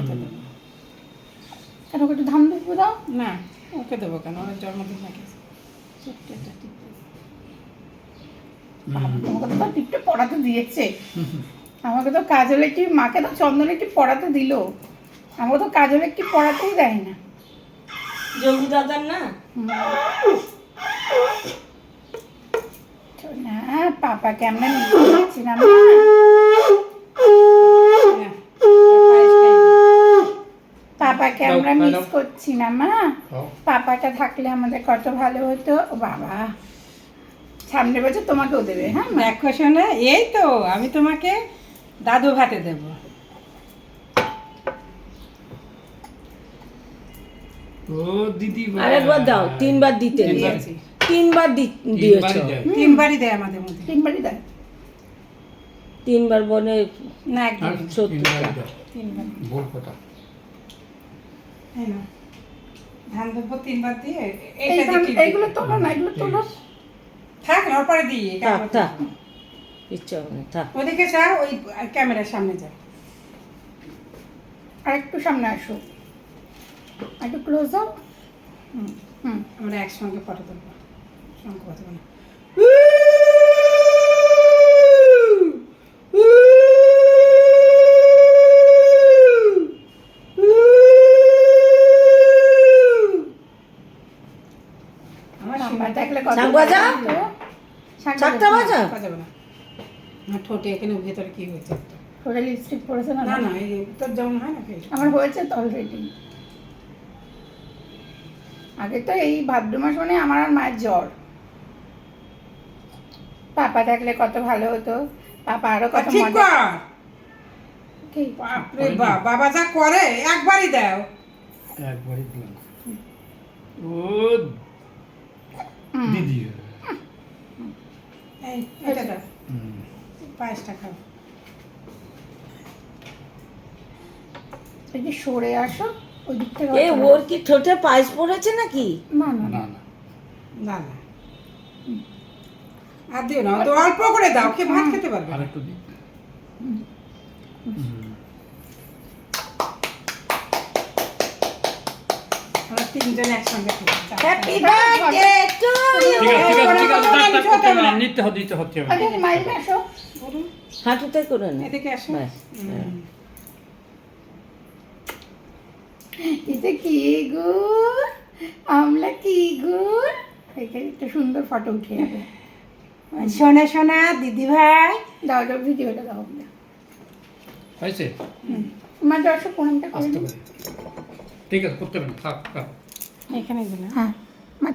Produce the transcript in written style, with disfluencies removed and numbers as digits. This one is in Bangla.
খেতে দেবো। কেন ওকে একটু ধান দেবো দাও। না ওকে দেবো কেন, ওর জন্মদিন নাকি ছোট্ট একটা টিপে। তোমাকে তো টিপটে পড়াতে দিয়েছে, আমাকে তো কাজল একটি, মাকে তো চন্দন একটি পড়াতে দিল, আমাকে তো কাজল একটি পড়াতেই দেয় না। যোগী দাদার না না পাপাকে আমরা মিস করছি না মা। পাপাকে আমরা মিস করছি না মা, পাপাটা থাকলে আমাদের কত ভালো হতো। ও বাবা, সামনের বছর তোমাকেও দেবে। হ্যাঁ মা? দেখো শোনা, এই তো আমি তোমাকে দাদু ভাতে দেবো। ও দিদি আরেকবার দাও, তিনবার দিতে দিয়েছি। তিনবার দিয়েছো, তিনবারই দেয় আমাদের মধ্যে। তিনবারই দেয়। তিনবার বনে না একদম তিনবার। ভুল কথা। এই নাও, ধান দেবো তিনবার দিয়ে। এই এইটা ধান, দিয়ে এইগুলো তোলো না, এগুলো তোলো। থাক না, ওর পরে দিই। থাক থাক, ইচ্ছা হবে না, থাক। ওদিকে যা, ওই ক্যামেরার সামনে যা। আর একটু সামনে আসো, আর একটু ক্লোজ দাও। হুম হুম। আমরা একসঙ্গে ফটো তুলবো, সঙ্গে কথা বলো। আমার সাম্বার থাকলে কত শাঁখ বাজা? ভালো হতো। শাঁখ শাঁখটা বাজা? বাজাবে না। আমার ঠোঁটে এখানে ভেতরে কি হয়েছে একটা। ওটা লিপস্টিক পরেছে না? না না, এই তোর যেমন হয় না কি? আমার হয়েছে তো অলরেডি। আগে তো এই ভাদ্র মাস মানে আমার আর মায়ের জ্বর। পাপা থাকলে কত ভালো হতো, পাপা আরো কত ঠিক মজা। কর। কি? বাপরে বাপ, বাবা যা করে একবারই দাও। একবারই দিলাম। ও হুম। দিদি এই এটা দাও, হুম। পায়েসটা খাও। এই যে সরে আসো ওই দিক থেকে। এ ওর কি ঠোঁটে পায়েস পড়েছে নাকি? না না না না, না না না, আর দিও না, তো অল্প করে দাও, কে ভাত খেতে পারবে। আর একটু দিই। আমরা তিনজন একসঙ্গে খাবো। Happy birthday to you. ঠিক আছে ঠিক আছে ঠিক আছে, না, না, টাক করতে হবে না, না। নিতে হতে দিতে হতে হবে। আগে মাইকে আসো। বলুন, হাঁটুতে করে না, এদিকে আসো। ব্যাস। এতে কি গুড়, আমলা কি গুড়। এখানে একটা সুন্দর ফটো উঠে যাবে। সোনা সোনা দিদি ভাই। দাও দাও, ভিডিওটা দাও। হয়েছে? মা আসো, কোনটা করে আস্তে দিই। করে। ঠিক আছে, করতে হবে না, থাক থাক। এখানে দিলাম। হ্যাঁ